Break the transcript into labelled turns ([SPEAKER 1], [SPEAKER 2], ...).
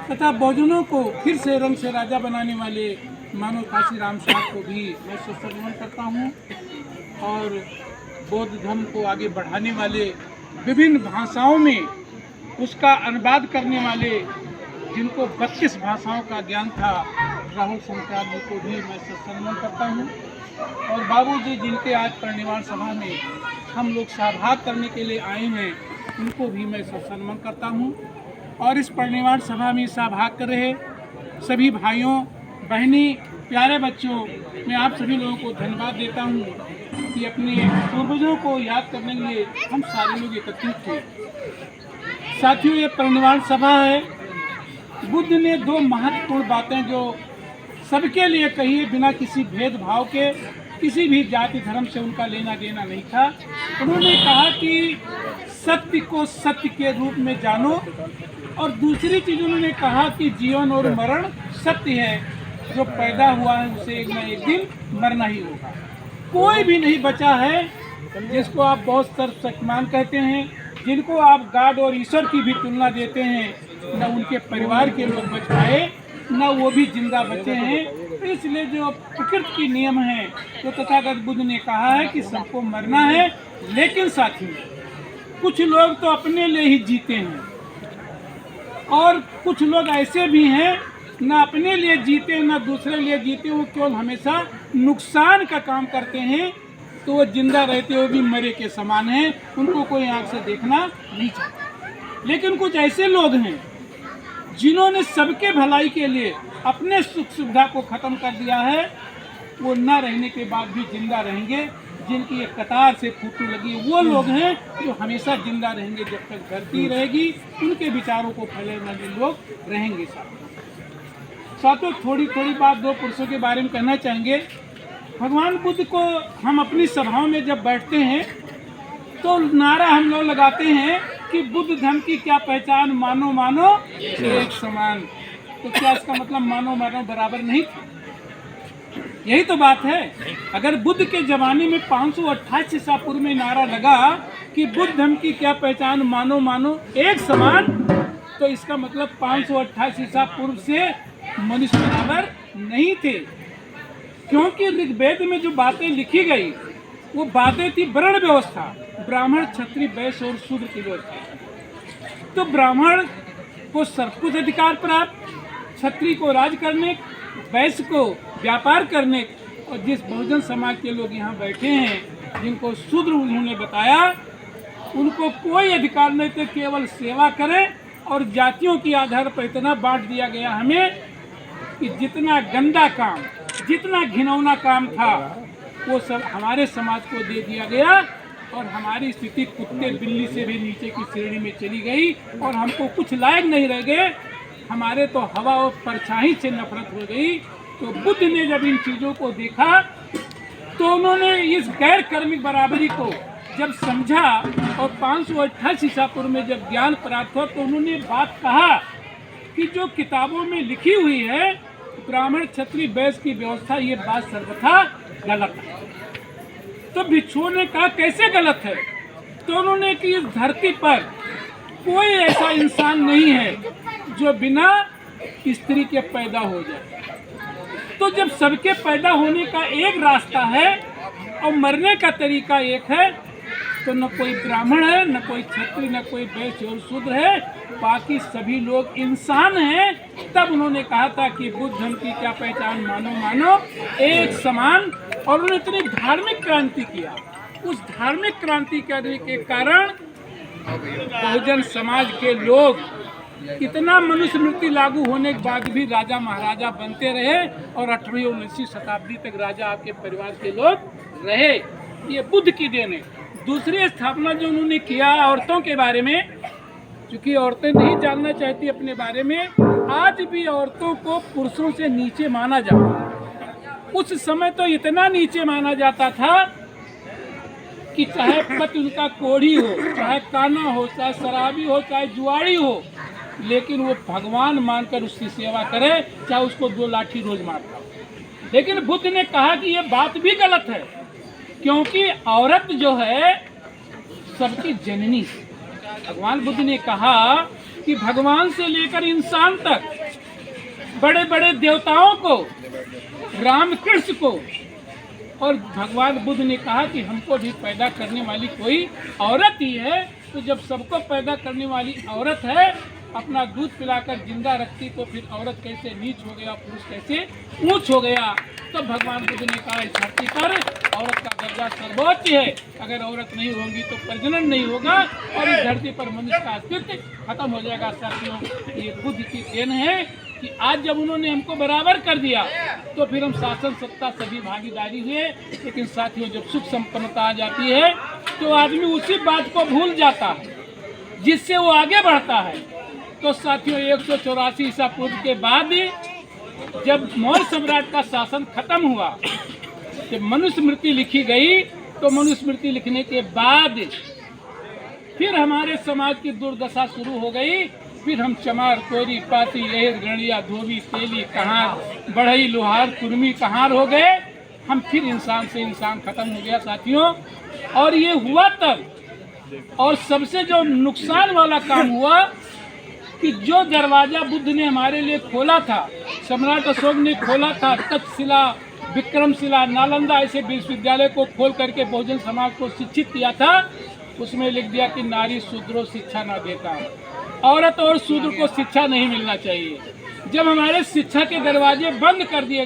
[SPEAKER 1] तथा बहुजनों को फिर से रंग से राजा बनाने वाले मानव काशीराम साहब को भी मैं सत्संग करता हूँ। और बौद्ध धर्म को आगे बढ़ाने वाले, विभिन्न भाषाओं में उसका अनुवाद करने वाले, जिनको 32 भाषाओं का ज्ञान था, राहुल शंकर जी को भी मैं सत्संग करता हूँ। और बाबूजी जिनके आज परिनिर्वाण सभा में हम लोग सहभाग करने के लिए आए हैं, उनको भी मैं सत्संग करता हूँ। और इस परिनिर्वाण सभा में सहभाग कर रहे सभी भाइयों, बहनी, प्यारे बच्चों, मैं आप सभी लोगों को धन्यवाद देता हूँ कि अपने पूर्वजों को याद करने के लिए हम सारे लोग एकत्रित थे। साथियों, ये परिनिर्वाण सभा है। बुद्ध ने 2 महत्वपूर्ण बातें जो सबके लिए कही है, बिना किसी भेदभाव के, किसी भी जाति धर्म से उनका लेना देना नहीं था। उन्होंने कहा कि सत्य को सत्य के रूप में जानो, और दूसरी चीज उन्होंने कहा कि जीवन और मरण सत्य है, जो पैदा हुआ है उसे एक न एक दिन मरना ही होगा। कोई भी नहीं बचा है जिसको आप बहुत सर्वशक्तिमान कहते हैं, जिनको आप गॉड और ईश्वर की भी तुलना देते हैं, न उनके परिवार के लोग बच पाए, न वो भी जिंदा बचे हैं। इसलिए जो प्रकृति की नियम है, तो तथागत बुद्ध ने कहा है कि सबको मरना है। लेकिन साथियों, कुछ लोग तो अपने लिए ही जीते हैं, और कुछ लोग ऐसे भी हैं न अपने लिए जीते न दूसरे लिए जीते, वो केवल हमेशा नुकसान का काम करते हैं। तो वो जिंदा रहते हुए भी मरे के समान हैं, उनको कोई आंख से देखना नहीं चाहता। लेकिन कुछ ऐसे लोग हैं जिन्होंने सबके भलाई के लिए अपने सुख सुविधा को खत्म कर दिया है, वो न रहने के बाद भी जिंदा रहेंगे। जिनकी एक कतार से फोटो लगी, वो लोग हैं जो हमेशा जिंदा रहेंगे जब तक धरती रहेगी। उनके विचारों को फैलाने वाले लोग रहेंगे। साथों, थोड़ी बात 2 पुरुषों के बारे में कहना चाहेंगे। भगवान बुद्ध को हम अपनी सभाओं में जब बैठते हैं तो नारा हम लोग लगाते हैं कि बुद्ध धर्म की क्या पहचान, मानो मानो एक समान। तो क्या इसका मतलब मानो मानो बराबर नहीं था? यही तो बात है। अगर बुद्ध के जमाने में 528 ईसा पूर्व में नारा लगा कि बुद्ध धर्म की क्या पहचान, मानो मानो एक समान, तो इसका मतलब 528 ईसा पूर्व से मनुष्य बराबर नहीं थे। क्योंकि ऋग्वेद में जो बातें लिखी गई वो बातें थी वर्ण व्यवस्था, ब्राह्मण, क्षत्रिय, वैश्य और शूद्र की व्यवस्था। तो ब्राह्मण को सब कुछ अधिकार प्राप्त, क्षत्रिय को राज करने, वैश्य को व्यापार करने, और जिस बहुजन समाज के लोग यहाँ बैठे हैं जिनको शूद्र उन्होंने बताया, उनको कोई अधिकार नहीं थे, केवल सेवा करें। और जातियों के आधार पर इतना बांट दिया गया हमें कि जितना गंदा काम, जितना घिनौना काम था, वो सब हमारे समाज को दे दिया गया। और हमारी स्थिति कुत्ते बिल्ली से भी नीचे की श्रेणी में चली गई, और हमको कुछ लायक नहीं रह गए। हमारे तो हवा और परछाई से नफरत हो गई। तो बुद्ध ने जब इन चीज़ों को देखा तो उन्होंने इस गैर कर्मिक बराबरी को जब समझा, और 528 ईसा पूर्व में जब ज्ञान प्राप्त हुआ, तो उन्होंने बात कहा कि जो किताबों में लिखी हुई है ब्राह्मण, क्षत्रिय, वैश्य की व्यवस्था, ये बात सर्वथा गलत है। तो भिक्षुओं ने कहा कैसे गलत है? तो उन्होंने कि इस धरती पर कोई ऐसा इंसान नहीं है जो बिना स्त्री के पैदा हो जाए। तो जब सबके पैदा होने का एक रास्ता है और मरने का तरीका एक है, तो न कोई ब्राह्मण है, न कोई क्षत्रिय, न कोई वैश्य और शूद्र है, बाकी सभी लोग इंसान हैं। तब उन्होंने कहा था कि बुद्ध धर्म की क्या पहचान, मानो मानो एक समान। और उन्होंने इतनी धार्मिक क्रांति किया। उस धार्मिक क्रांति करने के कारण बहुजन समाज के लोग इतना मनुस्मृति लागू होने के बाद भी राजा महाराजा बनते रहे, और 8वीं और 19वीं शताब्दी तक राजा आपके परिवार के लोग रहे। ये बुद्ध की देन है। दूसरी स्थापना जो उन्होंने किया औरतों के बारे में, क्योंकि औरतें नहीं जानना चाहती अपने बारे में, आज भी औरतों को पुरुषों से नीचे माना जाता है। उस समय तो इतना नीचे माना जाता था कि चाहे पति उनका कोढ़ी हो, चाहे काना हो, चाहे शराबी हो, चाहे जुआड़ी हो, लेकिन वो भगवान मानकर उसकी सेवा करे, चाहे उसको 2 लाठी रोज मारता। लेकिन बुद्ध ने कहा कि ये बात भी गलत है, क्योंकि औरत जो है सबकी जननी। भगवान बुद्ध ने कहा कि भगवान से लेकर इंसान तक बड़े बड़े देवताओं को, रामकृष्ण को, और भगवान बुद्ध ने कहा कि हमको भी पैदा करने वाली कोई औरत ही है। तो जब सबको पैदा करने वाली औरत है, अपना दूध पिलाकर जिंदा रखती, तो फिर औरत कैसे नीच हो गया, पुरुष कैसे ऊंच हो गया। तो भगवान बुद्ध ने कहा इस धरती पर औरत का दर्जा सर्वोच्च है। अगर औरत नहीं होगी तो प्रजनन नहीं होगा और इस धरती पर मनुष्य का अस्तित्व खत्म हो जाएगा। साथियों, ये बुद्ध की देन है कि आज जब उन्होंने हमको बराबर कर दिया तो फिर हम शासन सत्ता सभी भागीदारी हुए। लेकिन साथियों, जब सुख संपन्नता आ जाती है तो आदमी उसी बात को भूल जाता है जिससे वो आगे बढ़ता है। तो साथियों, 184 ईसा पूर्व के बाद जब मौर्य सम्राट का शासन खत्म हुआ, जब मनुस्मृति लिखी गई, तो मनुस्मृति लिखने के बाद फिर हमारे समाज की दुर्दशा शुरू हो गई। फिर हम चमार, कोरी, पाती, यहिर, गणिया, धोबी, तेली, कहार, बढ़ई, लोहार, कुर्मी, कहार हो गए। हम फिर इंसान से इंसान खत्म हो गया साथियों। और ये हुआ तब, और सबसे जो नुकसान वाला काम हुआ कि जो दरवाजा बुद्ध ने हमारे लिए खोला था, सम्राट अशोक ने खोला था, तक्षशिला, विक्रमशिला, नालंदा ऐसे विश्वविद्यालय को खोल करके बहुजन समाज को शिक्षित किया था, उसमें लिख दिया कि नारी शूद्रो शिक्षा न देता, औरत और शूद्र को शिक्षा नहीं मिलना चाहिए। जब हमारे शिक्षा के दरवाजे बंद कर दिए गए